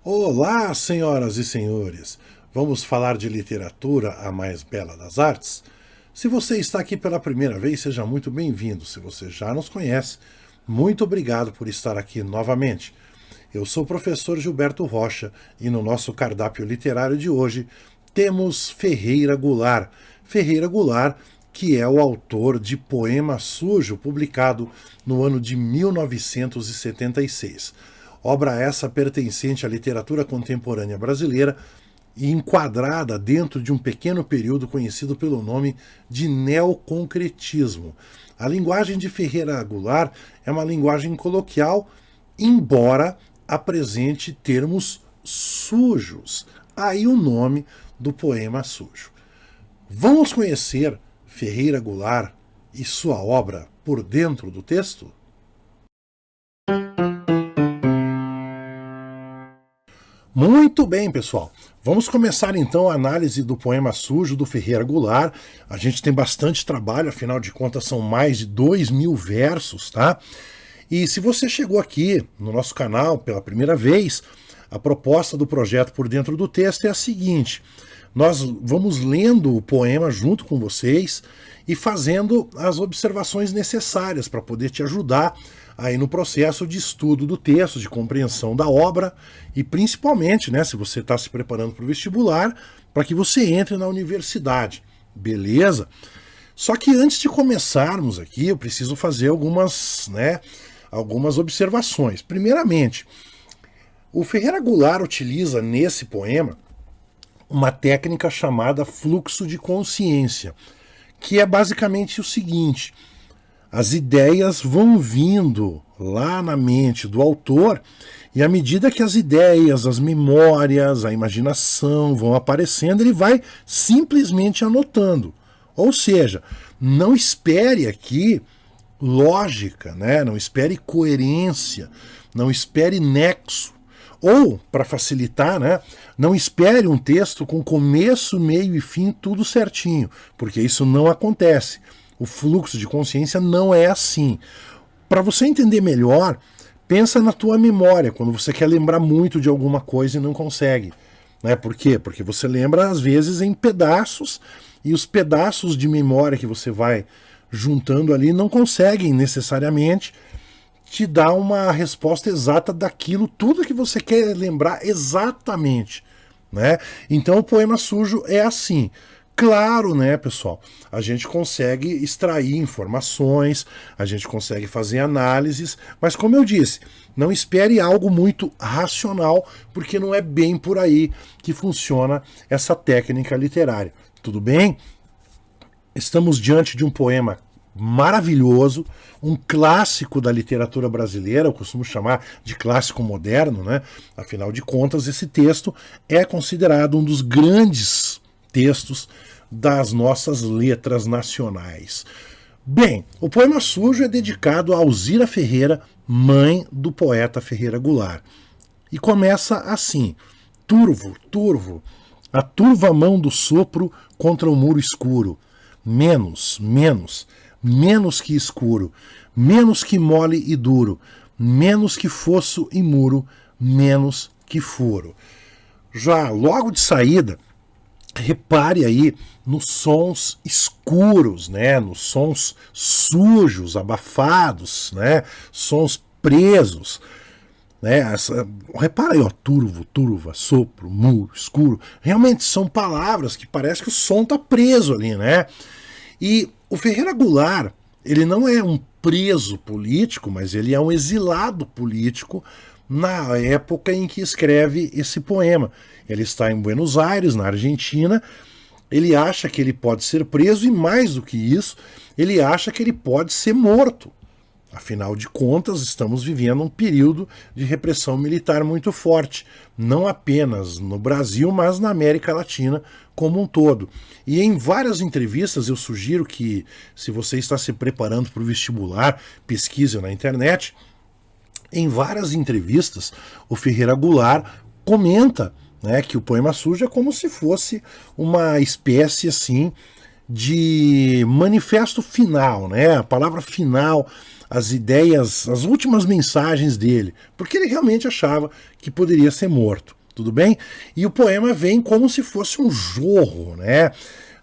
Olá, senhoras e senhores! Vamos falar de literatura, a mais bela das artes? Se você está aqui pela primeira vez, seja muito bem-vindo. Se você já nos conhece, muito obrigado por estar aqui novamente. Eu sou o professor Gilberto Rocha e no nosso cardápio literário de hoje temos Ferreira Goulart. Ferreira Goulart, que é o autor de Poema Sujo, publicado no ano de 1976. Obra essa pertencente à literatura contemporânea brasileira e enquadrada dentro de um pequeno período conhecido pelo nome de neoconcretismo. A linguagem de Ferreira Goulart é uma linguagem coloquial, embora apresente termos sujos. Aí o nome do poema sujo. Vamos conhecer Ferreira Goulart e sua obra por dentro do texto? Muito bem, pessoal. Vamos começar então a análise do poema sujo do Ferreira Goulart. A gente tem bastante trabalho, afinal de contas são mais de 2.000 versos, tá? E se você chegou aqui no nosso canal pela primeira vez, a proposta do projeto Por Dentro do Texto é a seguinte: nós vamos lendo o poema junto com vocês e fazendo as observações necessárias para poder te ajudar aí no processo de estudo do texto, de compreensão da obra e principalmente, né, se você está se preparando para o vestibular, para que você entre na universidade, beleza? Só que antes de começarmos aqui, eu preciso fazer algumas observações. Primeiramente, o Ferreira Goulart utiliza nesse poema uma técnica chamada fluxo de consciência, que é basicamente o seguinte: as ideias vão vindo lá na mente do autor e à medida que as ideias, as memórias, a imaginação vão aparecendo, ele vai simplesmente anotando. Ou seja, não espere aqui lógica, né? Não espere coerência, não espere nexo. Ou, para facilitar, né, não espere um texto com começo, meio e fim tudo certinho, porque isso não acontece. O fluxo de consciência não é assim. Para você entender melhor, pensa na tua memória, quando você quer lembrar muito de alguma coisa e não consegue. Né? Por quê? Porque você lembra, às vezes, em pedaços, e os pedaços de memória que você vai juntando ali não conseguem necessariamente te dar uma resposta exata daquilo, tudo que você quer lembrar exatamente. Né? Então o poema sujo é assim. Claro, né, pessoal, a gente consegue extrair informações, a gente consegue fazer análises, mas como eu disse, não espere algo muito racional, porque não é bem por aí que funciona essa técnica literária. Tudo bem? Estamos diante de um poema maravilhoso, um clássico da literatura brasileira, eu costumo chamar de clássico moderno, né? Afinal de contas, esse texto é considerado um dos grandes textos das nossas letras nacionais. Bem, o poema sujo é dedicado a Alzira Ferreira, mãe do poeta Ferreira Goulart. E começa assim: turvo, turvo, a turva mão do sopro contra o muro escuro. Menos, menos, menos que escuro, menos que mole e duro, menos que fosso e muro, menos que furo. Já logo de saída, repare aí nos sons escuros, né? Nos sons sujos, abafados, né? Sons presos. Né? Repara aí, ó, turvo, turva, sopro, muro, escuro. Realmente são palavras que parece que o som está preso ali, né? E o Ferreira Goulart, ele não é um preso político, mas ele é um exilado político na época em que escreve esse poema. Ele está em Buenos Aires, na Argentina. Ele acha que ele pode ser preso e, mais do que isso, ele acha que ele pode ser morto. Afinal de contas, estamos vivendo um período de repressão militar muito forte, não apenas no Brasil, mas na América Latina como um todo. E em várias entrevistas eu sugiro que, se você está se preparando para o vestibular, pesquise na internet. Em várias entrevistas, o Ferreira Goulart comenta, né, que o poema sujo é como se fosse uma espécie assim de manifesto final, né? A palavra final, as ideias, as últimas mensagens dele, porque ele realmente achava que poderia ser morto, tudo bem? E o poema vem como se fosse um jorro, né?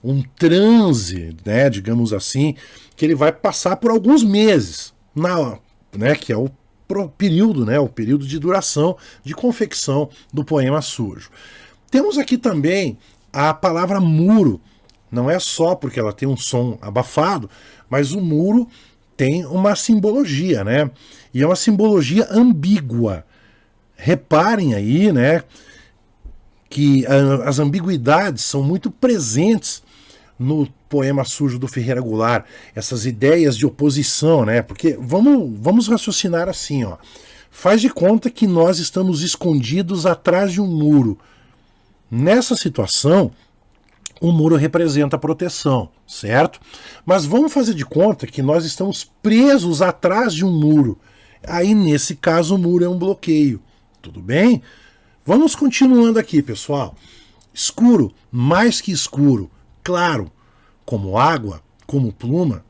Um transe, né, digamos assim, que ele vai passar por alguns meses, né, que é o período, né, o período de duração de confecção do poema sujo. Temos aqui também a palavra muro. Não é só porque ela tem um som abafado, mas o muro tem uma simbologia, né? E é uma simbologia ambígua. Reparem aí, né, que as ambiguidades são muito presentes no poema sujo do Ferreira Goulart, essas ideias de oposição, né? Porque vamos raciocinar assim, ó. Faz de conta que nós estamos escondidos atrás de um muro. Nessa situação, o muro representa a proteção, certo? Mas vamos fazer de conta que nós estamos presos atrás de um muro. Aí, nesse caso, o muro é um bloqueio. Tudo bem? Vamos continuando aqui, pessoal. Escuro, mais que escuro. Claro, como água, como pluma.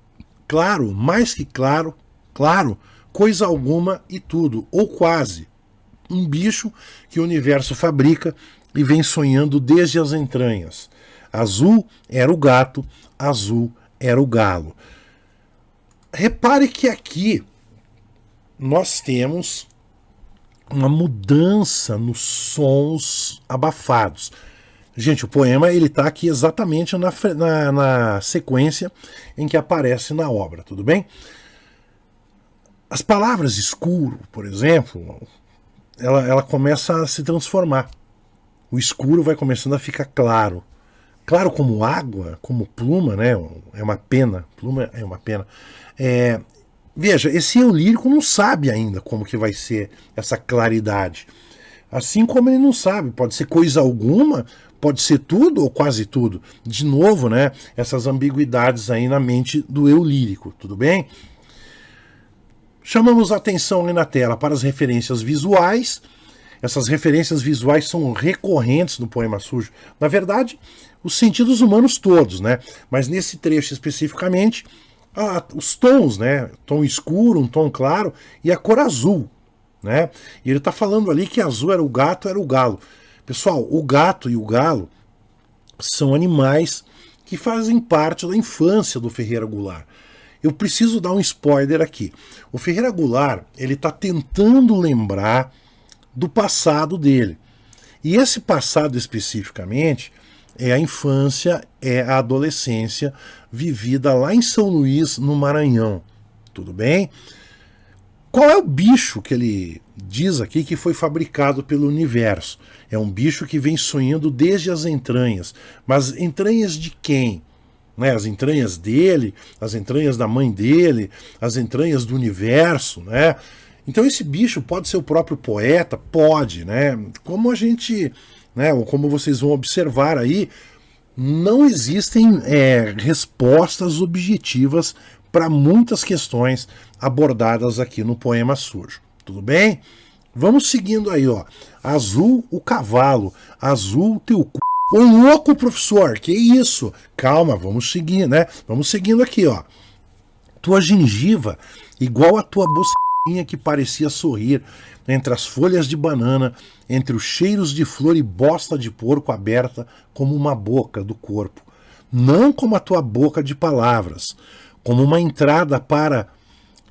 Claro, mais que claro. Claro, coisa alguma e tudo, ou quase. Um bicho que o universo fabrica e vem sonhando desde as entranhas. Azul era o gato, azul era o galo. Repare que aqui nós temos uma mudança nos sons abafados. Gente, o poema ele está aqui exatamente na sequência em que aparece na obra, tudo bem? As palavras escuro, por exemplo, ela começa a se transformar. O escuro vai começando a ficar claro. Claro como água, como pluma, né? É uma pena. Pluma é uma pena. Veja, esse eu lírico não sabe ainda como que vai ser essa claridade. Assim como ele não sabe, pode ser coisa alguma, pode ser tudo ou quase tudo. De novo, né? Essas ambiguidades aí na mente do eu lírico, tudo bem? Chamamos a atenção ali na tela para as referências visuais. Essas referências visuais são recorrentes no poema sujo. Na verdade, os sentidos humanos todos, né? Mas nesse trecho especificamente, os tons, né? Tom escuro, um tom claro e a cor azul, né? E ele está falando ali que azul era o gato, era o galo. Pessoal, o gato e o galo são animais que fazem parte da infância do Ferreira Goulart. Eu preciso dar um spoiler aqui. O Ferreira Goulart, ele está tentando lembrar do passado dele. E esse passado especificamente é a infância, é a adolescência vivida lá em São Luís, no Maranhão. Tudo bem? Qual é o bicho que ele diz aqui que foi fabricado pelo universo? É um bicho que vem sonhando desde as entranhas. Mas entranhas de quem? Né? As entranhas dele, as entranhas da mãe dele, as entranhas do universo, né? Então esse bicho pode ser o próprio poeta? Pode, né? Como a gente, né, ou como vocês vão observar aí, não existem respostas objetivas para muitas questões abordadas aqui no poema sujo. Tudo bem? Vamos seguindo aí, ó. Azul, o cavalo. Azul, o teu cu. Ô louco, professor, que isso? Calma, vamos seguir, né? Vamos seguindo aqui, ó. Tua gengiva, igual a tua bocinha que parecia sorrir entre as folhas de banana, entre os cheiros de flor e bosta de porco aberta como uma boca do corpo. Não como a tua boca de palavras, como uma entrada para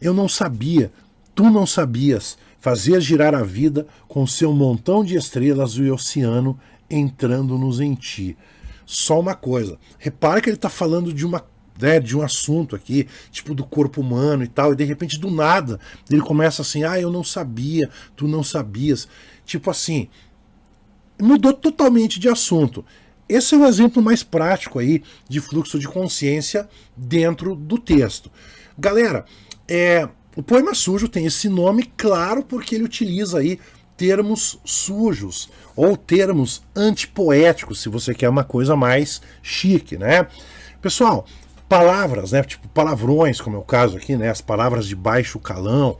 eu não sabia, tu não sabias, fazer girar a vida com seu montão de estrelas e o oceano entrando-nos em ti. Só uma coisa, repara que ele está falando de um assunto aqui, tipo do corpo humano e tal, e de repente do nada ele começa assim, eu não sabia, tu não sabias, tipo assim, mudou totalmente de assunto. Esse é um exemplo mais prático aí de fluxo de consciência dentro do texto. Galera, o poema sujo tem esse nome, claro, porque ele utiliza aí termos sujos ou termos antipoéticos, se você quer uma coisa mais chique, né? Pessoal, palavras, né, tipo palavrões, como é o caso aqui, né, as palavras de baixo calão,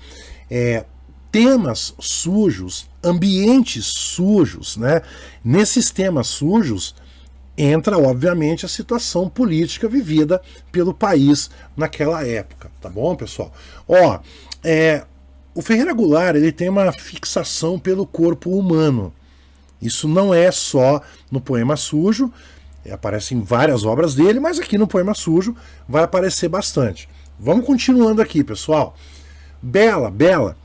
temas sujos, ambientes sujos, né? Nesses temas sujos entra, obviamente, a situação política vivida pelo país naquela época, tá bom, pessoal? Ó, o Ferreira Goulart, ele tem uma fixação pelo corpo humano. Isso não é só no Poema Sujo, aparece em várias obras dele, mas aqui no Poema Sujo vai aparecer bastante. Vamos continuando aqui, pessoal. Bela, Bela,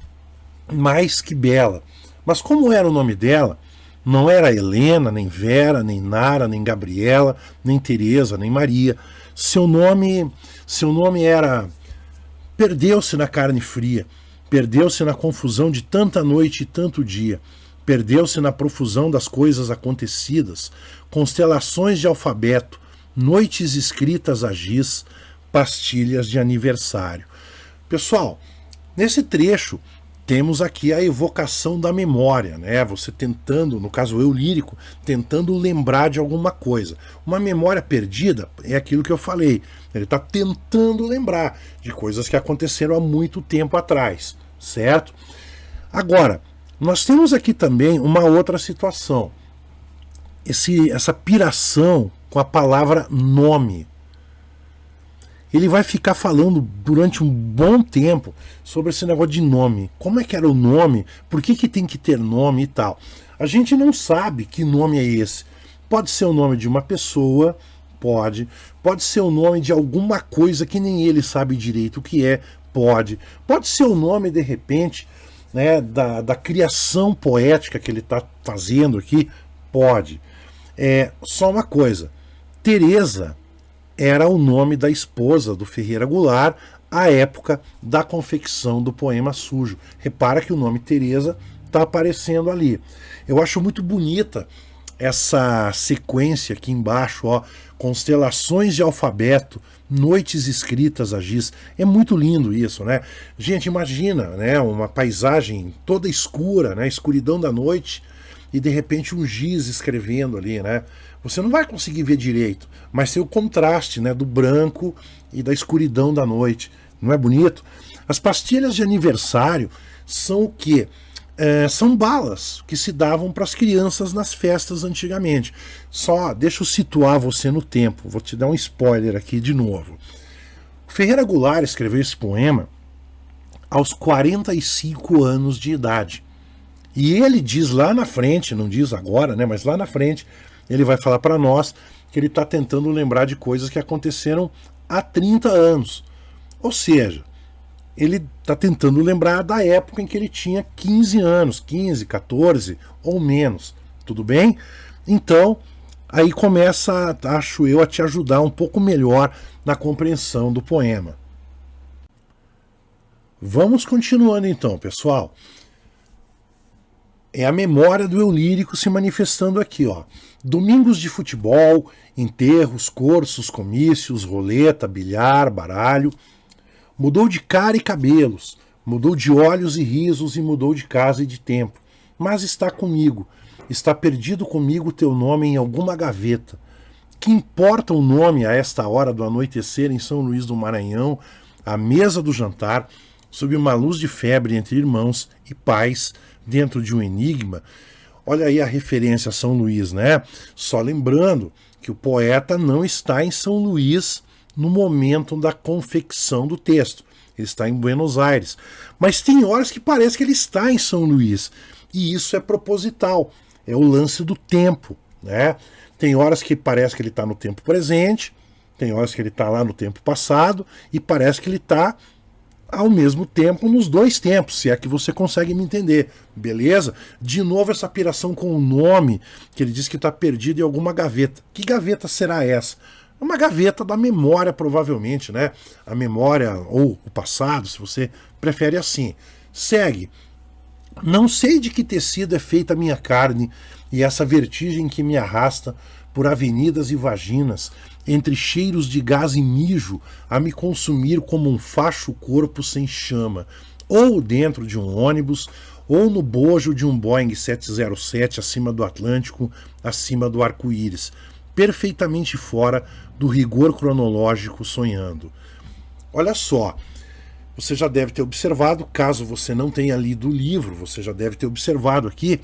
mais que bela. Mas como era o nome dela, não era Helena, nem Vera, nem Nara, nem Gabriela, nem Teresa, nem Maria. Seu nome era Perdeu-se na carne fria, perdeu-se na confusão de tanta noite e tanto dia, perdeu-se na profusão das coisas acontecidas, constelações de alfabeto, noites escritas a giz, pastilhas de aniversário. Pessoal, nesse trecho temos aqui a evocação da memória, né? Você tentando, no caso eu lírico, tentando lembrar de alguma coisa. Uma memória perdida é aquilo que eu falei. Ele está tentando lembrar de coisas que aconteceram há muito tempo atrás, certo? Agora, nós temos aqui também uma outra situação. Essa piração com a palavra nome. Ele vai ficar falando durante um bom tempo sobre esse negócio de nome. Como é que era o nome? Por que tem que ter nome e tal? A gente não sabe que nome é esse. Pode ser o nome de uma pessoa, pode. Pode ser o nome de alguma coisa que nem ele sabe direito o que é, pode. Pode ser o nome, de repente, né, da criação poética que ele está fazendo aqui, pode. Só uma coisa, Teresa era o nome da esposa do Ferreira Goulart à época da confecção do Poema Sujo. Repara que o nome Teresa está aparecendo ali. Eu acho muito bonita essa sequência aqui embaixo, ó, constelações de alfabeto, noites escritas a giz. É muito lindo isso, né? Gente, imagina, né, uma paisagem toda escura, né, escuridão da noite, e de repente um giz escrevendo ali, né? Você não vai conseguir ver direito, mas tem o contraste, né, do branco e da escuridão da noite. Não é bonito? As pastilhas de aniversário são o quê? São balas que se davam para as crianças nas festas antigamente. Só deixa eu situar você no tempo, vou te dar um spoiler aqui de novo. Ferreira Goulart escreveu esse poema aos 45 anos de idade. E ele diz lá na frente, não diz agora, né, mas lá na frente, ele vai falar para nós que ele está tentando lembrar de coisas que aconteceram há 30 anos. Ou seja, ele está tentando lembrar da época em que ele tinha 15 anos, 15, 14 ou menos. Tudo bem? Então, aí começa, acho eu, a te ajudar um pouco melhor na compreensão do poema. Vamos continuando então, pessoal. É a memória do eu lírico se manifestando aqui, ó. Domingos de futebol, enterros, cursos, comícios, roleta, bilhar, baralho. Mudou de cara e cabelos, mudou de olhos e risos e mudou de casa e de tempo. Mas está comigo, está perdido comigo teu nome em alguma gaveta. Que importa o nome a esta hora do anoitecer em São Luís do Maranhão, à mesa do jantar, sob uma luz de febre entre irmãos e pais, dentro de um enigma. Olha aí a referência a São Luís, né? Só lembrando que o poeta não está em São Luís no momento da confecção do texto. Ele está em Buenos Aires. Mas tem horas que parece que ele está em São Luís. E isso é proposital. É o lance do tempo, né? Tem horas que parece que ele está no tempo presente, tem horas que ele está lá no tempo passado, e parece que ele está ao mesmo tempo nos dois tempos, se é que você consegue me entender, beleza? De novo essa piração com o nome, que ele diz que está perdido em alguma gaveta. Que gaveta será essa? Uma gaveta da memória, provavelmente, né? A memória ou o passado, se você prefere assim. Segue. Não sei de que tecido é feita a minha carne e essa vertigem que me arrasta por avenidas e vaginas, entre cheiros de gás e mijo, a me consumir como um facho corpo sem chama, ou dentro de um ônibus, ou no bojo de um Boeing 707 acima do Atlântico, acima do arco-íris, perfeitamente fora do rigor cronológico sonhando. Olha só, você já deve ter observado, caso você não tenha lido o livro, você já deve ter observado aqui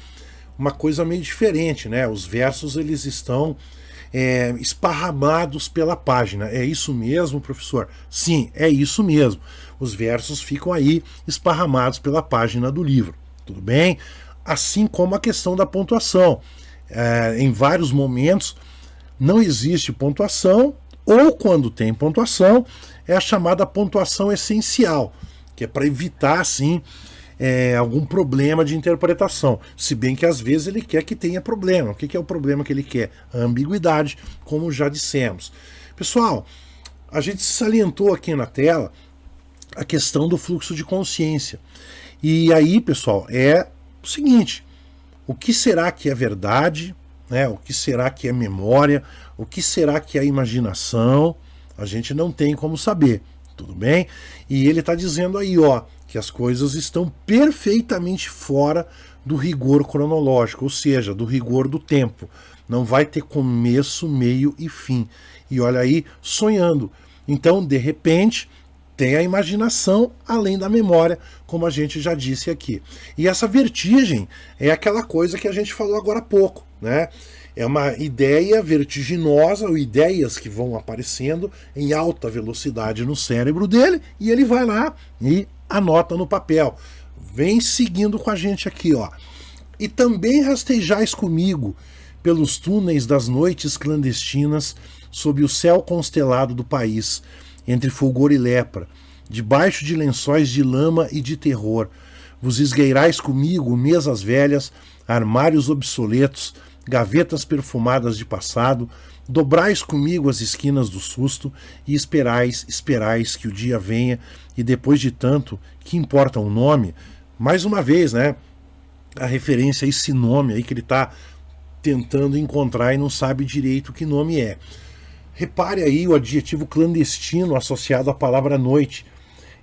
uma coisa meio diferente, né? Os versos eles estão esparramados pela página. É isso mesmo, professor? Sim, é isso mesmo. Os versos ficam aí esparramados pela página do livro. Tudo bem? Assim como a questão da pontuação. Em vários momentos não existe pontuação, ou quando tem pontuação, é a chamada pontuação essencial, que é para evitar, assim, algum problema de interpretação. Se bem que às vezes ele quer que tenha problema. O que é o problema que ele quer? A ambiguidade, como já dissemos. Pessoal, a gente salientou aqui na tela a questão do fluxo de consciência. E aí, pessoal, é o seguinte: o que será que é verdade, né? O que será que é memória, o que será que é imaginação? A gente não tem como saber, tudo bem? E ele está dizendo aí, ó, que as coisas estão perfeitamente fora do rigor cronológico, ou seja, do rigor do tempo. Não vai ter começo, meio e fim. E olha aí, sonhando. Então, de repente, tem a imaginação além da memória, como a gente já disse aqui. E essa vertigem é aquela coisa que a gente falou agora há pouco, né? É uma ideia vertiginosa, ou ideias que vão aparecendo em alta velocidade no cérebro dele, e ele vai lá e anota no papel. Vem seguindo com a gente aqui, ó. E também rastejais comigo pelos túneis das noites clandestinas, sob o céu constelado do país, entre fulgor e lepra, debaixo de lençóis de lama e de terror. Vos esgueirais comigo mesas velhas, armários obsoletos, gavetas perfumadas de passado, dobrais comigo as esquinas do susto e esperais que o dia venha, e depois de tanto, que importa o nome? Mais uma vez, né, a referência a esse nome aí que ele está tentando encontrar e não sabe direito que nome é. Repare aí o adjetivo clandestino associado à palavra noite.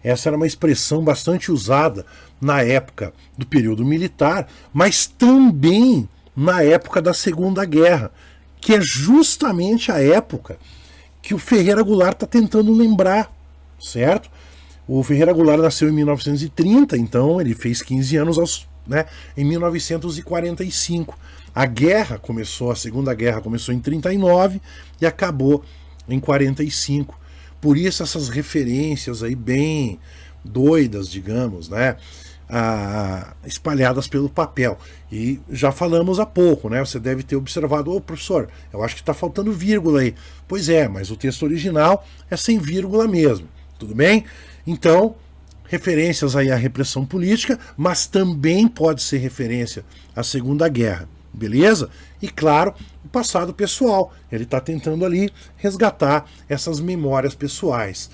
Essa era uma expressão bastante usada na época do período militar, mas também na época da Segunda Guerra, que é justamente a época que o Ferreira Goulart está tentando lembrar, certo? O Ferreira Goulart nasceu em 1930, então ele fez 15 anos em 1945. A Segunda Guerra começou em 39 e acabou em 45. Por isso essas referências aí bem doidas, digamos, né? Espalhadas pelo papel. E já falamos há pouco, né? Você deve ter observado, ô professor, eu acho que está faltando vírgula aí. Pois é, mas o texto original é sem vírgula mesmo, tudo bem? Então, referências aí à repressão política, mas também pode ser referência à Segunda Guerra, beleza? E claro, o passado pessoal. Ele está tentando ali resgatar essas memórias pessoais.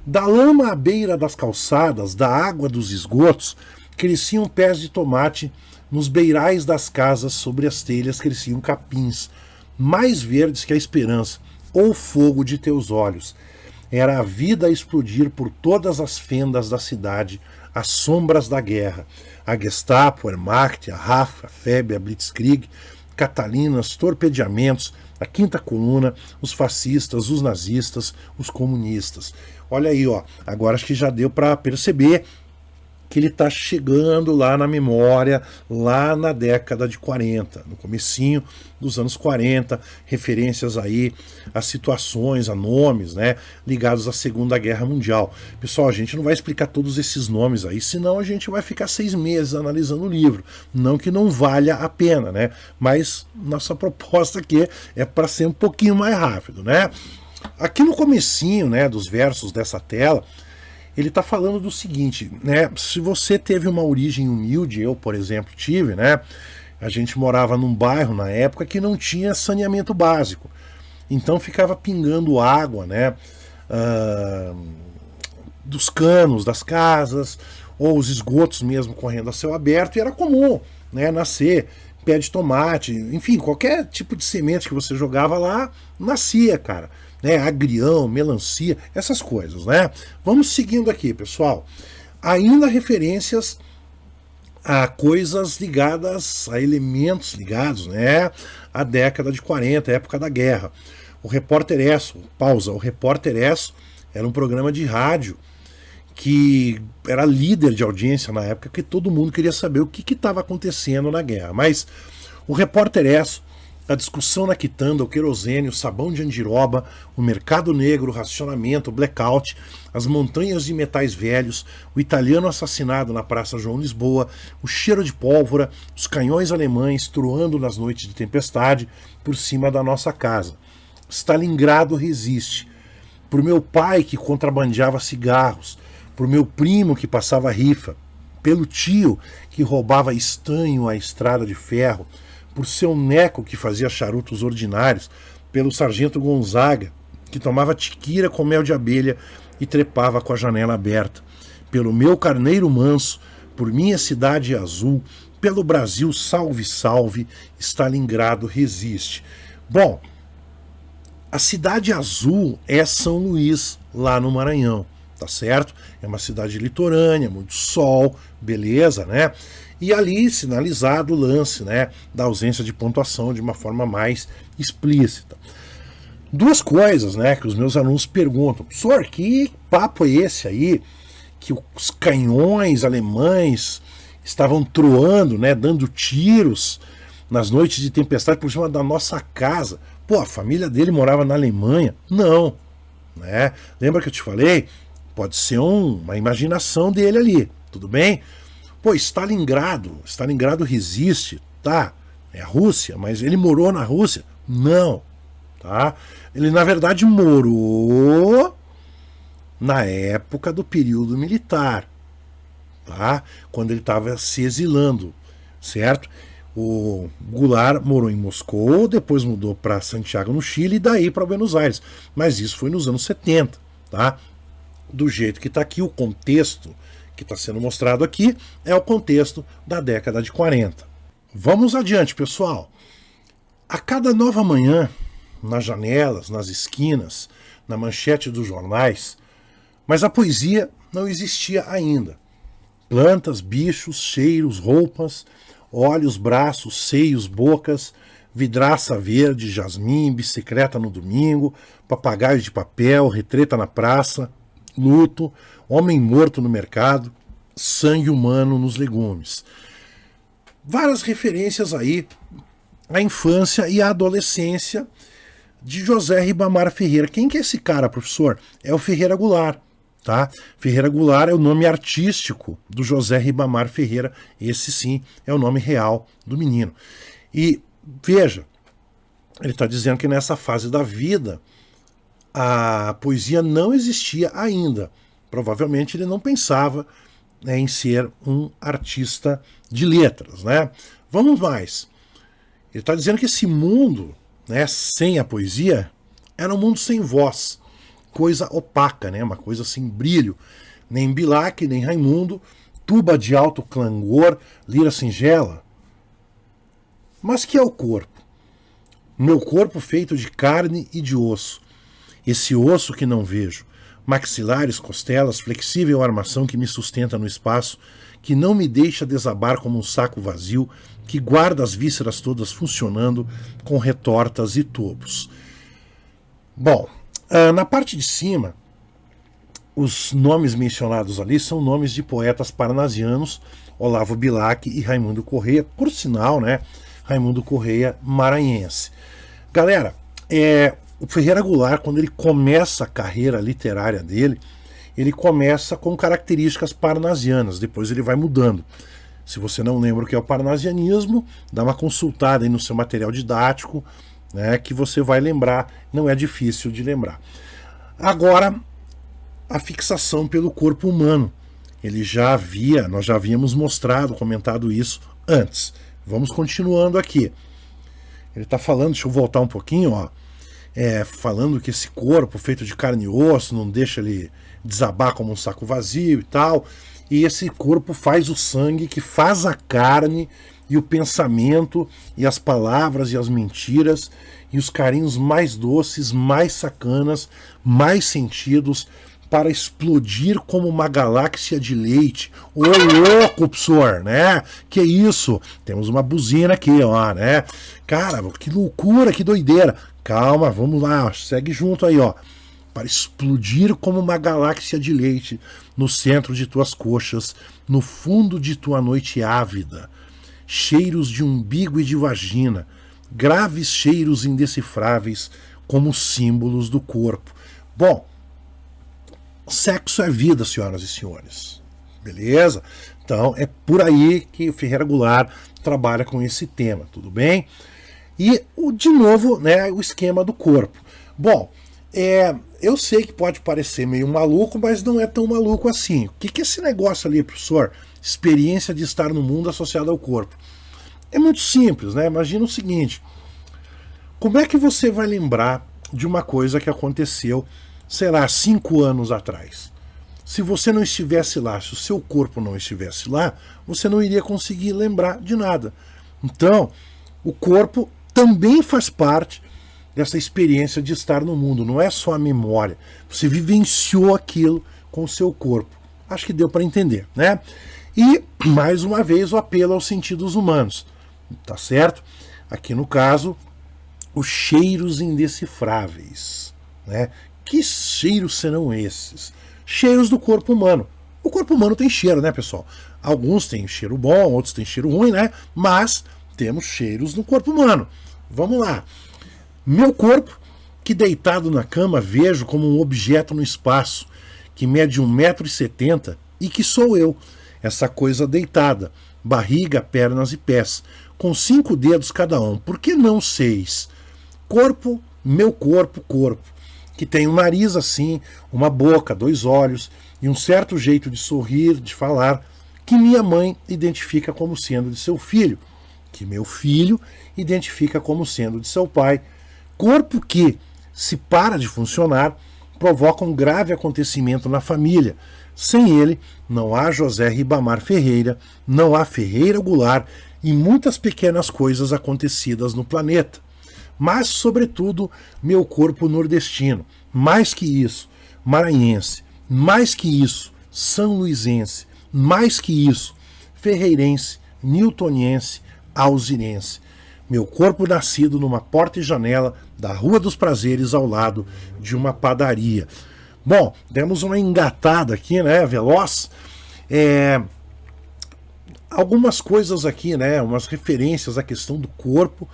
Da lama à beira das calçadas, da água dos esgotos, cresciam pés de tomate, nos beirais das casas, sobre as telhas cresciam capins, mais verdes que a esperança, ou fogo de teus olhos. Era a vida a explodir por todas as fendas da cidade, as sombras da guerra. A Gestapo, a Wehrmacht, a RAF, a FEB, a Blitzkrieg, Catalinas, torpedeamentos, a quinta coluna, os fascistas, os nazistas, os comunistas. Olha aí, ó, agora acho que já deu para perceber que ele está chegando lá na memória, lá na década de 40, no comecinho dos anos 40, referências aí a situações, a nomes, né, ligados à Segunda Guerra Mundial. Pessoal, a gente não vai explicar todos esses nomes aí, senão a gente vai ficar 6 meses analisando o livro. Não que não valha a pena, né, mas nossa proposta aqui é para ser um pouquinho mais rápido, né. Aqui no comecinho, né, dos versos dessa tela, ele está falando do seguinte, né? Se você teve uma origem humilde, eu, por exemplo, tive, né? A gente morava num bairro na época que não tinha saneamento básico. Então ficava pingando água, né? Dos canos das casas, ou os esgotos mesmo correndo a céu aberto, e era comum, né? Nascer pé de tomate, enfim, qualquer tipo de semente que você jogava lá, nascia, cara. Né, agrião, melancia, essas coisas, né? Vamos seguindo aqui, pessoal. Ainda referências a coisas ligadas, a elementos ligados, né? À década de 40, época da guerra. O Repórter Esso, pausa, o Repórter Esso era um programa de rádio que era líder de audiência na época, que todo mundo queria saber o que estava acontecendo na guerra. Mas o Repórter Esso a discussão na quitanda, o querosene, o sabão de andiroba, o mercado negro, o racionamento, o blackout, as montanhas de metais velhos, o italiano assassinado na Praça João Lisboa, o cheiro de pólvora, os canhões alemães troando nas noites de tempestade por cima da nossa casa. Stalingrado resiste. Por meu pai que contrabandeava cigarros, por meu primo que passava rifa, pelo tio que roubava estanho à estrada de ferro, por seu neco que fazia charutos ordinários, pelo sargento Gonzaga que tomava tiquira com mel de abelha e trepava com a janela aberta, pelo meu carneiro manso, por minha cidade azul, pelo Brasil salve, salve, Stalingrado resiste. Bom, a cidade azul é São Luís, lá no Maranhão, tá certo? É uma cidade litorânea, muito sol, beleza, né? E ali sinalizado o lance, né, da ausência de pontuação de uma forma mais explícita. Duas coisas, né, que os meus alunos perguntam: professor, que papo é esse aí que os canhões alemães estavam troando, né, dando tiros nas noites de tempestade por cima da nossa casa? Pô, a família dele morava na Alemanha? Não, né? Lembra que eu te falei? Pode ser uma imaginação dele ali, tudo bem? Pô, Stalingrado resiste, tá? É a Rússia, mas ele morou na Rússia? Não, tá? Ele, na verdade, morou na época do período militar, tá? Quando ele estava se exilando, certo? O Goulart morou em Moscou, depois mudou para Santiago, no Chile, e daí para Buenos Aires. Mas isso foi nos anos 70, tá? Do jeito que está aqui, o contexto que está sendo mostrado aqui é o contexto da década de 40. Vamos adiante, pessoal. A cada nova manhã, nas janelas, nas esquinas, na manchete dos jornais, mas a poesia não existia ainda. Plantas, bichos, cheiros, roupas, olhos, braços, seios, bocas, vidraça verde, jasmim, bicicleta no domingo, papagaio de papel, retreta na praça, luto, homem morto no mercado, sangue humano nos legumes. Várias referências aí à infância e à adolescência de José Ribamar Ferreira. Quem que é esse cara, professor? É o Ferreira Goulart, tá? Ferreira Goulart é o nome artístico do José Ribamar Ferreira. Esse sim é o nome real do menino. E veja, ele está dizendo que nessa fase da vida a poesia não existia ainda. Provavelmente ele não pensava, né, em ser um artista de letras, né? Vamos mais. Ele está dizendo que esse mundo, né, sem a poesia era um mundo sem voz, coisa opaca, né, uma coisa sem brilho. Nem Bilac, nem Raimundo, tuba de alto clangor, lira singela. Mas que é o corpo? Meu corpo feito de carne e de osso. Esse osso que não vejo, maxilares, costelas, flexível armação que me sustenta no espaço, que não me deixa desabar como um saco vazio, que guarda as vísceras todas funcionando com retortas e tubos. Bom, na parte de cima, os nomes mencionados ali são nomes de poetas parnasianos, Olavo Bilac e Raimundo Corrêa, por sinal, né, Raimundo Corrêa maranhense. Galera, o Ferreira Goulart, quando ele começa a carreira literária dele, ele começa com características parnasianas, depois ele vai mudando. Se você não lembra o que é o parnasianismo, dá uma consultada aí no seu material didático, né, que você vai lembrar, não é difícil de lembrar. Agora, a fixação pelo corpo humano. Nós já havíamos mostrado, comentado isso antes. Vamos continuando aqui. Ele está falando, deixa eu voltar um pouquinho, ó. Falando que esse corpo feito de carne e osso não deixa ele desabar como um saco vazio e tal, e esse corpo faz o sangue que faz a carne e o pensamento e as palavras e as mentiras e os carinhos mais doces, mais sacanas, mais sentidos para explodir como uma galáxia de leite. Ô louco, professor, né? Que isso? Temos uma buzina aqui, ó, né? Cara, que loucura, que doideira. Calma, vamos lá, segue junto aí, ó. Para explodir como uma galáxia de leite no centro de tuas coxas, no fundo de tua noite ávida. Cheiros de umbigo e de vagina, graves cheiros indecifráveis como símbolos do corpo. Bom, sexo é vida, senhoras e senhores. Beleza? Então é por aí que o Ferreira Goulart trabalha com esse tema, tudo bem? E, de novo, né, o esquema do corpo. Bom, eu sei que pode parecer meio maluco, mas não é tão maluco assim. O que é esse negócio ali, professor? Experiência de estar no mundo associada ao corpo. É muito simples, né? Imagina o seguinte: como é que você vai lembrar de uma coisa que aconteceu, sei lá, 5 anos atrás? Se você não estivesse lá, se o seu corpo não estivesse lá, você não iria conseguir lembrar de nada. Então, o corpo também faz parte dessa experiência de estar no mundo, não é só a memória. Você vivenciou aquilo com o seu corpo. Acho que deu para entender, né? E, mais uma vez, o apelo aos sentidos humanos, tá certo? Aqui no caso, os cheiros indecifráveis, né? Que cheiros serão esses? Cheiros do corpo humano. O corpo humano tem cheiro, né, pessoal? Alguns têm cheiro bom, outros têm cheiro ruim, né? Mas temos cheiros no corpo humano. Vamos lá. Meu corpo, que deitado na cama vejo como um objeto no espaço, que mede 1,70 m e que sou eu, essa coisa deitada, barriga, pernas e pés, com 5 dedos cada um, por que não 6? Corpo, meu corpo, que tem um nariz assim, uma boca, 2 olhos e um certo jeito de sorrir, de falar, que minha mãe identifica como sendo de seu filho, que meu filho identifica como sendo de seu pai. Corpo que, se para de funcionar, provoca um grave acontecimento na família. Sem ele, não há José Ribamar Ferreira, não há Ferreira Goulart e muitas pequenas coisas acontecidas no planeta. Mas, sobretudo, meu corpo nordestino. Mais que isso, maranhense. Mais que isso, são-luisense. Mais que isso, ferreirense, newtoniense, alzirense. Meu corpo nascido numa porta e janela da Rua dos Prazeres ao lado de uma padaria. Bom, demos uma engatada aqui, né, veloz. Algumas coisas aqui, né, umas referências à questão do corpo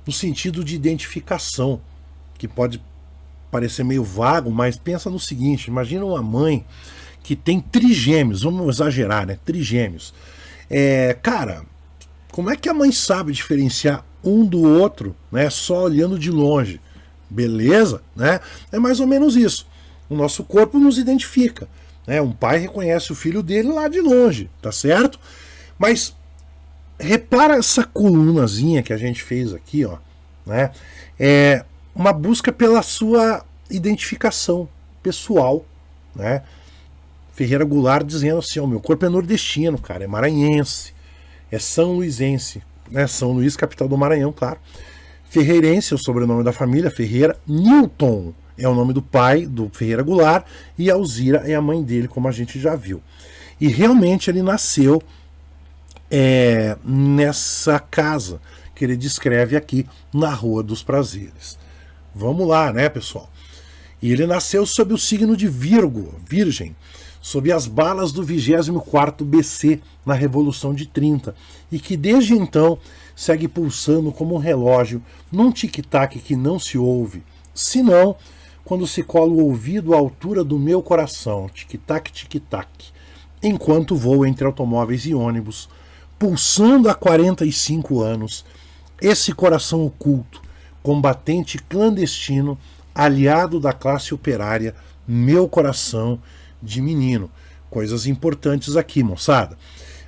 no sentido de identificação, que pode parecer meio vago, mas pensa no seguinte: imagina uma mãe que tem trigêmeos, vamos exagerar, né, trigêmeos. Cara, como é que a mãe sabe diferenciar um do outro, né, só olhando de longe? Beleza? Né? É mais ou menos isso. O nosso corpo nos identifica. Né? Um pai reconhece o filho dele lá de longe, tá certo? Mas repara essa colunazinha que a gente fez aqui, ó, né? É uma busca pela sua identificação pessoal, né? Ferreira Goulart dizendo assim: o meu corpo é nordestino, cara, é maranhense, é são-luisense, né? São Luís, capital do Maranhão, claro. Ferreirense é o sobrenome da família, Ferreira. Newton é o nome do pai do Ferreira Goulart e Alzira é a mãe dele, como a gente já viu. E realmente ele nasceu nessa casa que ele descreve aqui na Rua dos Prazeres. Vamos lá, né, pessoal? E ele nasceu sob o signo de Virgo, Virgem, sob as balas do 24º BC na Revolução de 30, e que desde então segue pulsando como um relógio num tic-tac que não se ouve, senão quando se cola o ouvido à altura do meu coração, tic-tac, tic-tac, enquanto vou entre automóveis e ônibus, pulsando há 45 anos, esse coração oculto, combatente clandestino, aliado da classe operária, meu coração de menino. Coisas importantes aqui, moçada.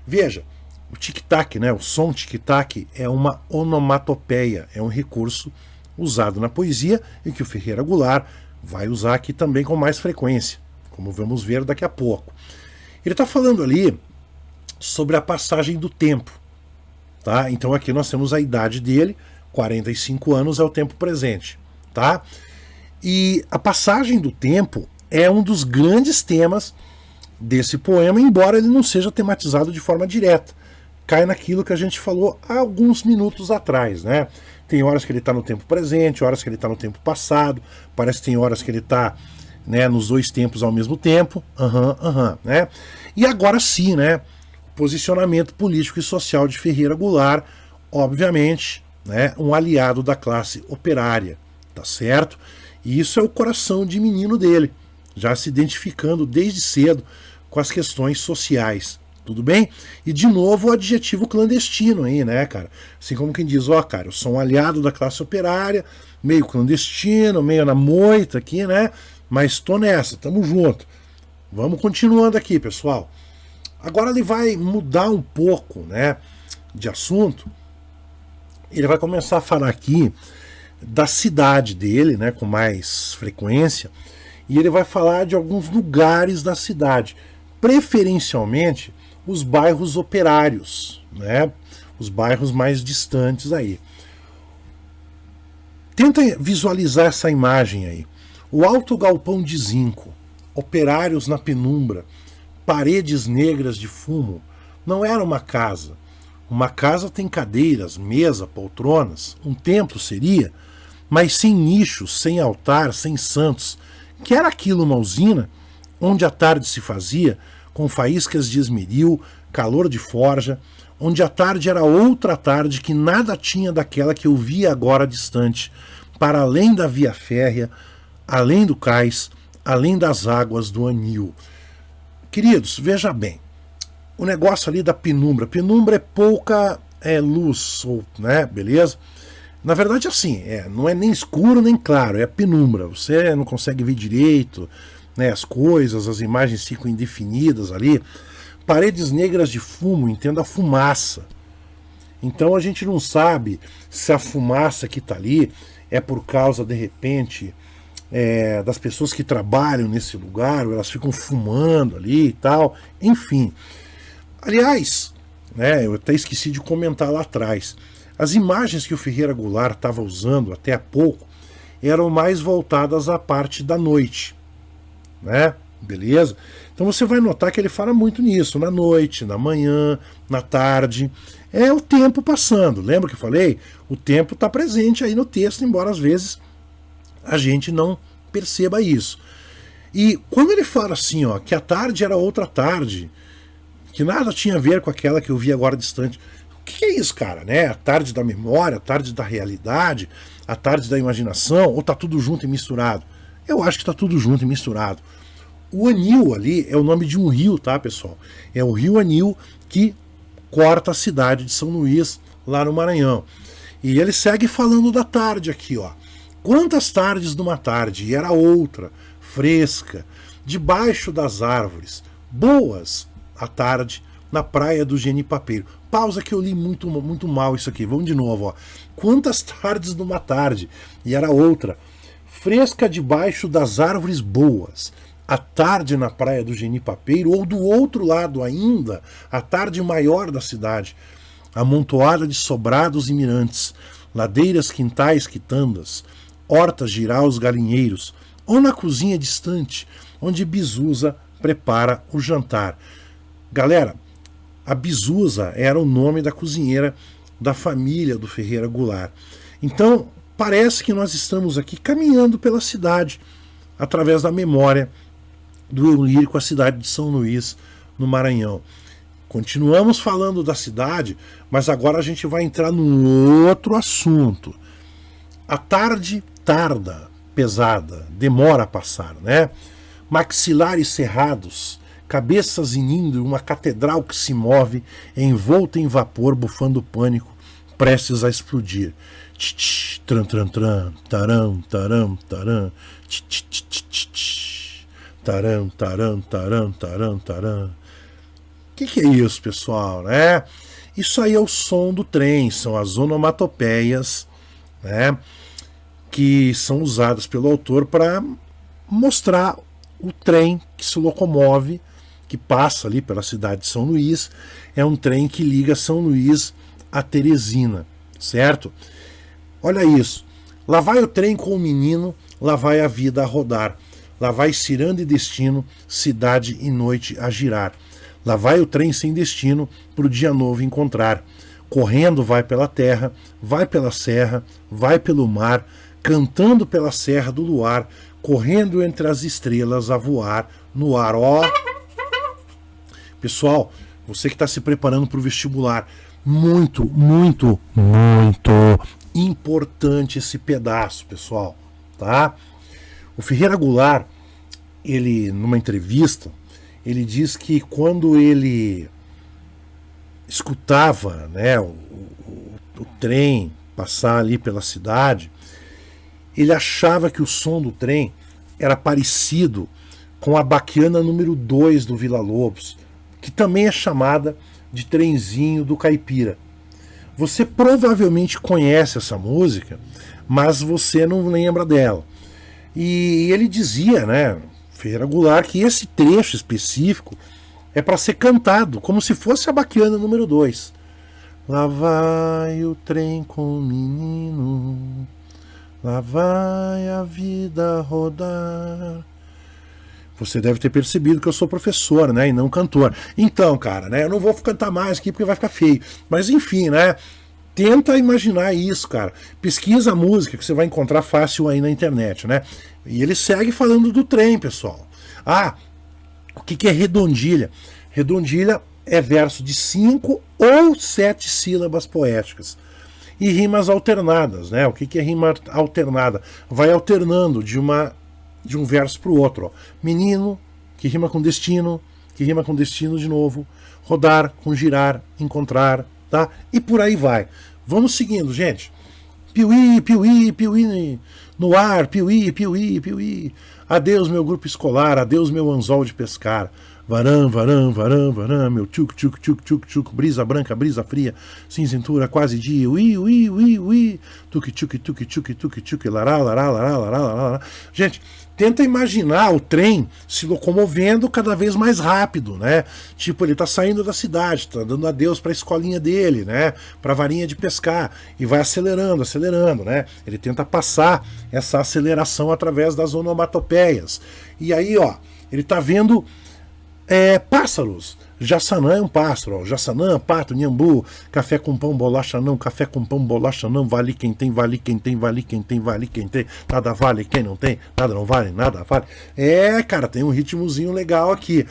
Veja, o tic-tac, né, o som tic-tac é uma onomatopeia, é um recurso usado na poesia e que o Ferreira Goulart vai usar aqui também com mais frequência, como vamos ver daqui a pouco. Ele está falando ali sobre a passagem do tempo. Tá? Então aqui nós temos a idade dele, 45 anos é o tempo presente. Tá? E a passagem do tempo é um dos grandes temas desse poema, embora ele não seja tematizado de forma direta. Cai naquilo que a gente falou há alguns minutos atrás, né? Tem horas que ele está no tempo presente, horas que ele está no tempo passado, parece que tem horas que ele está, né, nos dois tempos ao mesmo tempo. Né? E agora sim, né? Posicionamento político e social de Ferreira Goulart, obviamente, né, um aliado da classe operária, tá certo? E isso é o coração de menino dele, já se identificando desde cedo com as questões sociais, tudo bem? E de novo o adjetivo clandestino aí, né, cara? Assim como quem diz, ó, cara, eu sou um aliado da classe operária, meio clandestino, meio na moita aqui, né? Mas tô nessa, tamo junto. Vamos continuando aqui, pessoal. Agora ele vai mudar um pouco, né, de assunto. Ele vai começar a falar aqui da cidade dele, né, com mais frequência, e ele vai falar de alguns lugares da cidade, preferencialmente os bairros operários, né, os bairros mais distantes aí. Tenta visualizar essa imagem aí. O alto galpão de zinco, operários na penumbra, paredes negras de fumo. Não era uma casa. Uma casa tem cadeiras, mesa, poltronas. Um templo seria, mas sem nichos, sem altar, sem santos. Que era aquilo uma usina, onde a tarde se fazia, com faíscas de esmeril, calor de forja, onde a tarde era outra tarde que nada tinha daquela que eu via agora distante, para além da via férrea, além do cais, além das águas do anil. Queridos, veja bem, o negócio ali da penumbra. Penumbra é pouca luz, né, beleza? Na verdade, assim, não é nem escuro nem claro, é penumbra. Você não consegue ver direito, né, as coisas, as imagens ficam indefinidas ali. Paredes negras de fumo, entenda a fumaça. Então a gente não sabe se a fumaça que está ali é por causa, de repente, das pessoas que trabalham nesse lugar, ou elas ficam fumando ali e tal, enfim. Aliás, né, eu até esqueci de comentar lá atrás, as imagens que o Ferreira Goulart estava usando até há pouco eram mais voltadas à parte da noite, né? Beleza? Então você vai notar que ele fala muito nisso, na noite, na manhã, na tarde. É o tempo passando. Lembra que eu falei? O tempo está presente aí no texto, embora às vezes a gente não perceba isso. E quando ele fala assim, ó, que a tarde era outra tarde, que nada tinha a ver com aquela que eu vi agora distante. O que é isso, cara? Né? A tarde da memória, a tarde da realidade, a tarde da imaginação, ou tá tudo junto e misturado? Eu acho que tá tudo junto e misturado. O Anil ali é o nome de um rio, tá, pessoal? É o rio Anil que corta a cidade de São Luís, lá no Maranhão. E ele segue falando da tarde aqui, ó. Quantas tardes numa tarde, e era outra, fresca, debaixo das árvores, boas à tarde, na praia do Genipapeiro. Pausa que eu li muito, muito mal isso aqui, vamos de novo, ó. Quantas tardes numa tarde, e era outra, fresca debaixo das árvores boas, à tarde na praia do Genipapeiro, ou do outro lado ainda, a tarde maior da cidade, amontoada de sobrados e mirantes, ladeiras, quintais, quitandas, hortas, giraus, galinheiros, ou na cozinha distante, onde Bizusa prepara o jantar. Galera, a Bizusa era o nome da cozinheira da família do Ferreira Goulart. Então, parece que nós estamos aqui caminhando pela cidade, através da memória do eu lírico, a cidade de São Luís, no Maranhão. Continuamos falando da cidade, mas agora a gente vai entrar num outro assunto. A tarde tarda, pesada, demora a passar, né? Maxilares cerrados, cabeças inindo e uma catedral que se move, envolta em vapor, bufando pânico, prestes a explodir. Tch, tran, tran, tran, taram, taram, taram, tch, tch, tch, tch, tch, taram, taram, taram, taram, taram. O que é isso, pessoal, né? Isso aí é o som do trem, são as onomatopeias, né, que são usadas pelo autor para mostrar o trem que se locomove, que passa ali pela cidade de São Luís. É um trem que liga São Luís a Teresina, certo? Olha isso. Lá vai o trem com o menino, lá vai a vida a rodar. Lá vai ciranda e destino, cidade e noite a girar. Lá vai o trem sem destino, pro dia novo encontrar. Correndo vai pela terra, vai pela serra, vai pelo mar, cantando pela serra do luar, correndo entre as estrelas a voar no ar. Ó, pessoal, você que está se preparando para o vestibular, muito, muito, muito importante esse pedaço, pessoal, tá? O Ferreira Goulart, ele, numa entrevista, ele diz que quando ele escutava, né, o trem passar ali pela cidade, ele achava que o som do trem era parecido com a baquiana número 2 do Villa-Lobos, que também é chamada de trenzinho do Caipira. Você provavelmente conhece essa música, mas você não lembra dela. E ele dizia, né, Ferreira Goulart, que esse trecho específico é para ser cantado, como se fosse a baquiana número 2. Lá vai o trem com o menino, lá vai a vida rodar. Você deve ter percebido que eu sou professor, né, e não cantor. Então, cara, né, eu não vou cantar mais aqui porque vai ficar feio. Mas enfim, né, tenta imaginar isso, cara. Pesquisa a música que você vai encontrar fácil aí na internet, né? E ele segue falando do trem, pessoal. Ah, o que é redondilha? Redondilha é verso de 5 ou 7 sílabas poéticas. E rimas alternadas, né? O que é rima alternada? Vai alternando de um verso para o outro. Ó. Menino, que rima com destino, que rima com destino de novo. Rodar, com girar, encontrar, tá? E por aí vai. Vamos seguindo, gente. Piuí, piuí, piuí no ar, piuí, piuí, piuí. Adeus, meu grupo escolar, adeus, meu anzol de pescar. Varam, varam, varam, varam, meu tchuc, tchuc, tchuc, tchuc, tchuc, brisa branca, brisa fria, cinzentura, quase dia, ui, ui, ui, ui, tuc, tchuc, tuc, tchuc, tuc, tchuc, lará, lará, lará, lará, lará. Gente, tenta imaginar o trem se locomovendo cada vez mais rápido, né? Tipo, ele tá saindo da cidade, tá dando adeus para a escolinha dele, né? Para a varinha de pescar e vai acelerando, acelerando, né? Ele tenta passar essa aceleração através das onomatopeias. E aí, ó, ele tá vendo pássaros. Jaçanã é um pássaro, ó. Jaçanã, pato, nhambu, café com pão, bolacha não, café com pão, bolacha não, vale quem tem, vale quem tem, vale quem tem, vale quem tem, nada vale quem não tem, nada não vale, nada vale. Cara, tem um ritmozinho legal aqui.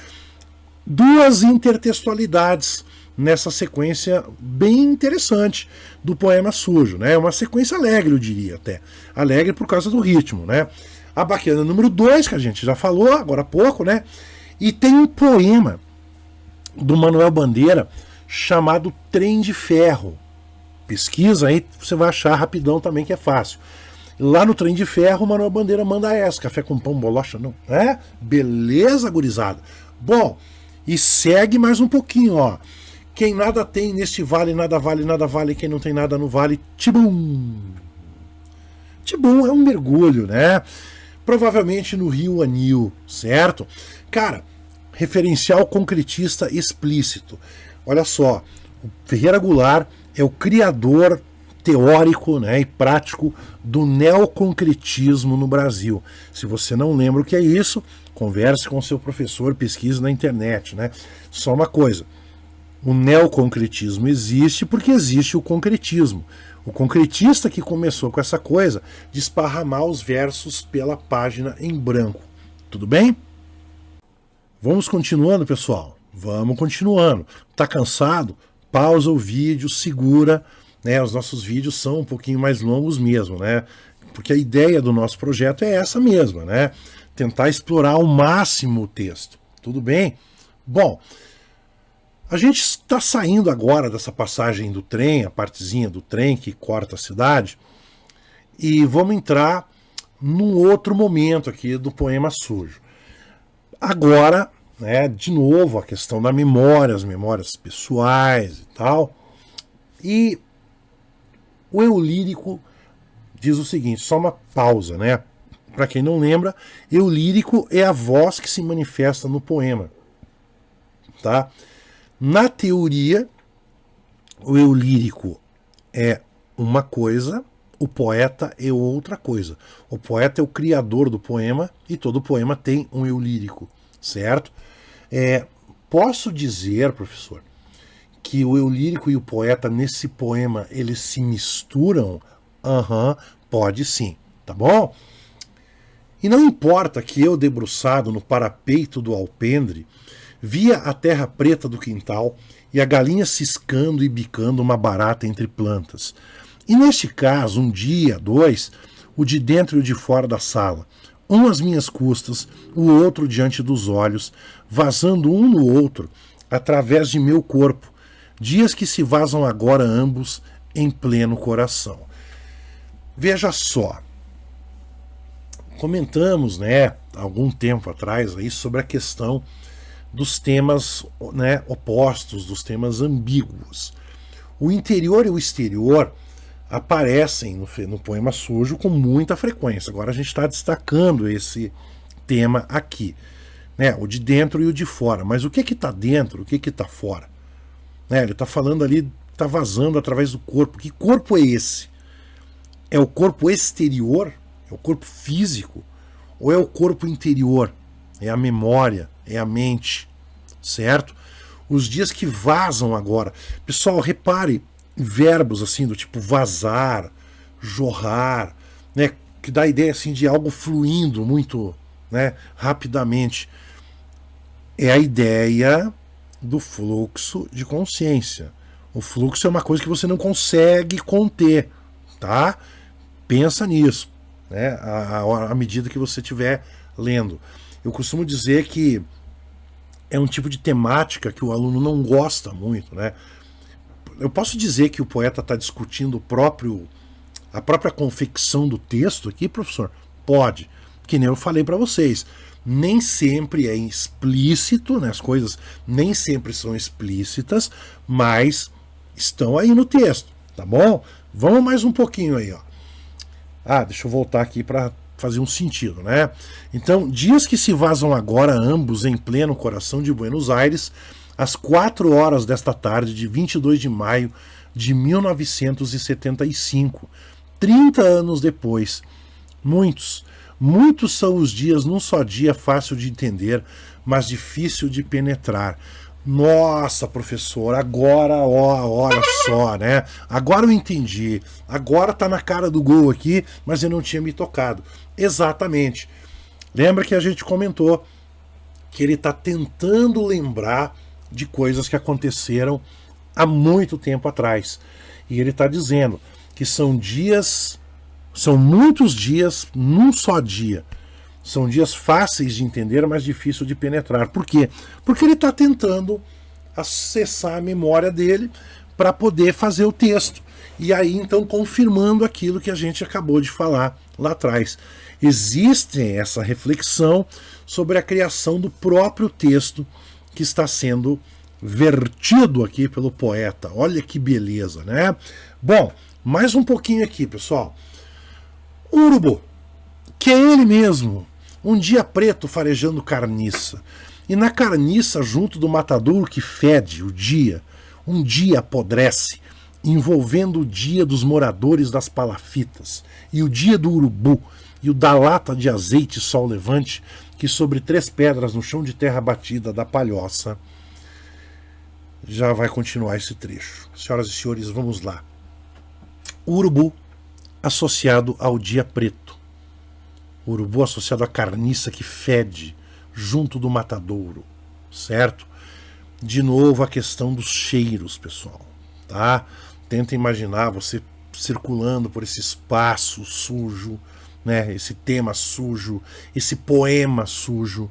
Duas intertextualidades nessa sequência bem interessante do poema sujo, né? Uma sequência alegre, eu diria até. Alegre por causa do ritmo, né? A baquiana número 2, que a gente já falou agora há pouco, né? E tem um poema do Manuel Bandeira chamado Trem de Ferro. Pesquisa aí, você vai achar rapidão também, que é fácil. Lá no Trem de Ferro, o Manuel Bandeira manda essa, café com pão, bolacha não. Beleza, gurizada? Bom, e segue mais um pouquinho, ó. Quem nada tem neste vale, nada vale, nada vale. Quem não tem nada no vale, tibum. Tibum é um mergulho, né? Provavelmente no rio Anil, certo? Cara, referencial concretista explícito. Olha só, o Ferreira Goulart é o criador teórico, né, e prático do neoconcretismo no Brasil. Se você não lembra o que é isso, converse com seu professor, pesquise na internet, né? Só uma coisa, o neoconcretismo existe porque existe o concretismo. O concretista que começou com essa coisa de esparramar os versos pela página em branco. Tudo bem? Vamos continuando, pessoal? Vamos continuando. Tá cansado? Pausa o vídeo, segura, né? Os nossos vídeos são um pouquinho mais longos mesmo, né? Porque a ideia do nosso projeto é essa mesma, né? Tentar explorar ao máximo o texto. Tudo bem? Bom, a gente está saindo agora dessa passagem do trem, a partezinha do trem que corta a cidade, e vamos entrar num outro momento aqui do poema sujo. Agora, né, de novo, a questão da memória, as memórias pessoais e tal. E o eu lírico diz o seguinte, só uma pausa, né? Para quem não lembra, eu lírico é a voz que se manifesta no poema, tá? Na teoria, o eu lírico é uma coisa, o poeta é outra coisa. O poeta é o criador do poema e todo poema tem um eu lírico, certo? Posso dizer, professor, que o eu lírico e o poeta nesse poema eles se misturam? Pode sim, tá bom? E não importa que eu, debruçado no parapeito do alpendre, via a terra preta do quintal e a galinha ciscando e bicando uma barata entre plantas. E neste caso, um dia, dois, o de dentro e o de fora da sala, um às minhas custas, o outro diante dos olhos, vazando um no outro, através de meu corpo, dias que se vazam agora ambos em pleno coração. Veja só, comentamos, né, algum tempo atrás aí sobre a questão dos temas, né, opostos, dos temas ambíguos. O interior e o exterior aparecem no poema sujo com muita frequência. Agora a gente está destacando esse tema aqui, né, o de dentro e o de fora. Mas o que está dentro, o que está fora? Né, ele está falando ali, está vazando através do corpo. Que corpo é esse? É o corpo exterior? É o corpo físico? Ou é o corpo interior? É a memória, é a mente, certo? Os dias que vazam agora. Pessoal, repare verbos assim do tipo vazar, jorrar, né, que dá a ideia assim de algo fluindo muito, né, rapidamente. É a ideia do fluxo de consciência. O fluxo é uma coisa que você não consegue conter, tá? Pensa nisso, né, à medida que você estiver lendo. Eu costumo dizer que é um tipo de temática que o aluno não gosta muito, né? Eu posso dizer que o poeta está discutindo a própria confecção do texto aqui, professor? Pode. Que nem eu falei para vocês. Nem sempre é explícito, né? As coisas nem sempre são explícitas, mas estão aí no texto, tá bom? Vamos mais um pouquinho aí, ó. Deixa eu voltar aqui para fazer um sentido, né? Então, dias que se vazam agora ambos em pleno coração de Buenos Aires, às 4 horas desta tarde de 22 de maio de 1975, 30 anos depois. Muitos são os dias num só dia fácil de entender, mas difícil de penetrar. Nossa, professor, agora, olha só, né? Agora eu entendi. Agora tá na cara do gol aqui, mas eu não tinha me tocado. Exatamente. Lembra que a gente comentou que ele tá tentando lembrar de coisas que aconteceram há muito tempo atrás. E ele tá dizendo que são muitos dias num só dia. São dias fáceis de entender, mas difícil de penetrar. Por quê? Porque ele está tentando acessar a memória dele para poder fazer o texto. E aí, então, confirmando aquilo que a gente acabou de falar lá atrás. Existe essa reflexão sobre a criação do próprio texto que está sendo vertido aqui pelo poeta. Olha que beleza, né? Bom, mais um pouquinho aqui, pessoal. O urubu, que é ele mesmo, um dia preto farejando carniça, e na carniça junto do matadouro que fede o dia, um dia apodrece, envolvendo o dia dos moradores das palafitas, e o dia do urubu, e o da lata de azeite sol levante, que sobre 3 pedras no chão de terra batida da palhoça. Já vai continuar esse trecho. Senhoras e senhores, vamos lá. O urubu associado ao dia preto. O urubu associado à carniça que fede junto do matadouro, certo? De novo a questão dos cheiros, pessoal, tá? Tenta imaginar você circulando por esse espaço sujo, né? Esse tema sujo, esse poema sujo,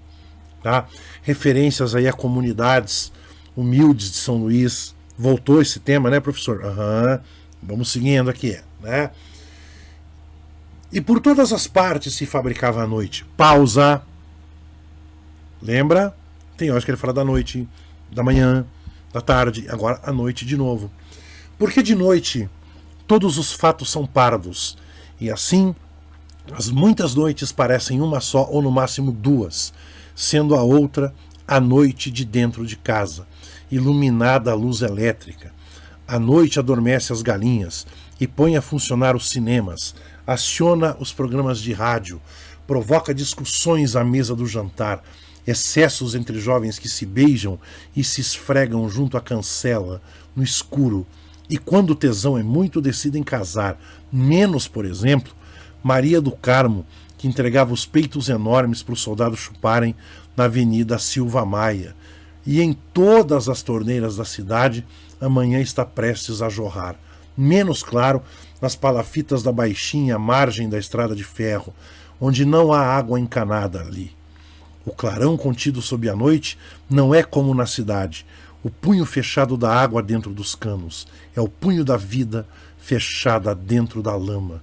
tá? Referências aí a comunidades humildes de São Luís. Voltou esse tema, né, professor? Vamos seguindo aqui, né? E por todas as partes se fabricava à noite. Pausa. Lembra? Tem horas que ele fala da noite, da manhã, da tarde, agora à noite de novo. Porque de noite todos os fatos são parvos, e assim as muitas noites parecem uma só ou no máximo 2, sendo a outra a noite de dentro de casa, iluminada à luz elétrica. A noite adormece as galinhas e põe a funcionar os cinemas, aciona os programas de rádio, provoca discussões à mesa do jantar, excessos entre jovens que se beijam e se esfregam junto à cancela, no escuro, e quando o tesão é muito decidem casar, menos, por exemplo, Maria do Carmo, que entregava os peitos enormes para os soldados chuparem na Avenida Silva Maia, e em todas as torneiras da cidade a manhã está prestes a jorrar. Menos, claro, nas palafitas da Baixinha, à margem da estrada de ferro, onde não há água encanada ali. O clarão contido sob a noite não é como na cidade, o punho fechado da água dentro dos canos, é o punho da vida fechada dentro da lama.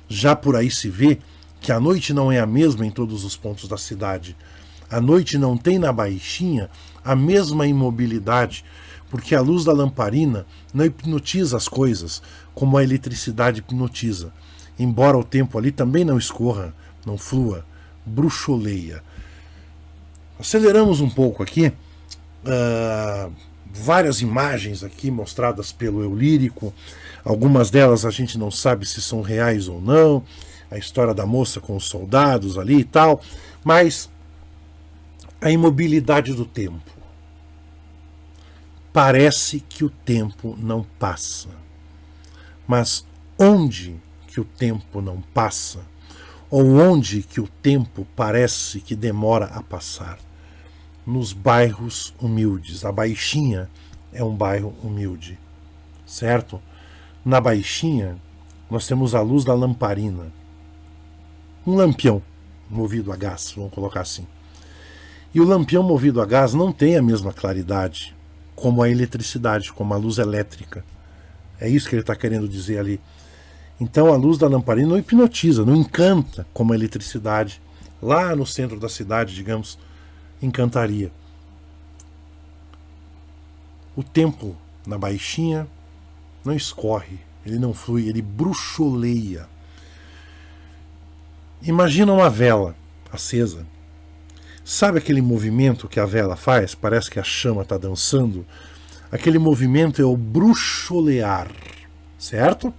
Já por aí se vê que a noite não é a mesma em todos os pontos da cidade. A noite não tem na Baixinha a mesma imobilidade, porque a luz da lamparina não hipnotiza as coisas como a eletricidade hipnotiza, embora o tempo ali também não escorra, não flua, bruxoleia. Aceleramos um pouco aqui, várias imagens aqui mostradas pelo eu lírico, algumas delas a gente não sabe se são reais ou não, a história da moça com os soldados ali e tal, mas a imobilidade do tempo. Parece que o tempo não passa. Mas onde que o tempo não passa? Ou onde que o tempo parece que demora a passar? Nos bairros humildes. A Baixinha é um bairro humilde, certo? Na Baixinha nós temos a luz da lamparina. Um lampião movido a gás, vamos colocar assim. E o lampião movido a gás não tem a mesma claridade como a eletricidade, como a luz elétrica. É isso que ele está querendo dizer ali. Então a luz da lamparina não hipnotiza, não encanta como a eletricidade. Lá no centro da cidade, digamos, encantaria. O tempo na Baixinha não escorre, ele não flui, ele bruxoleia. Imagina uma vela acesa. Sabe aquele movimento que a vela faz? Parece que a chama está dançando. Aquele movimento é o bruxolear, certo?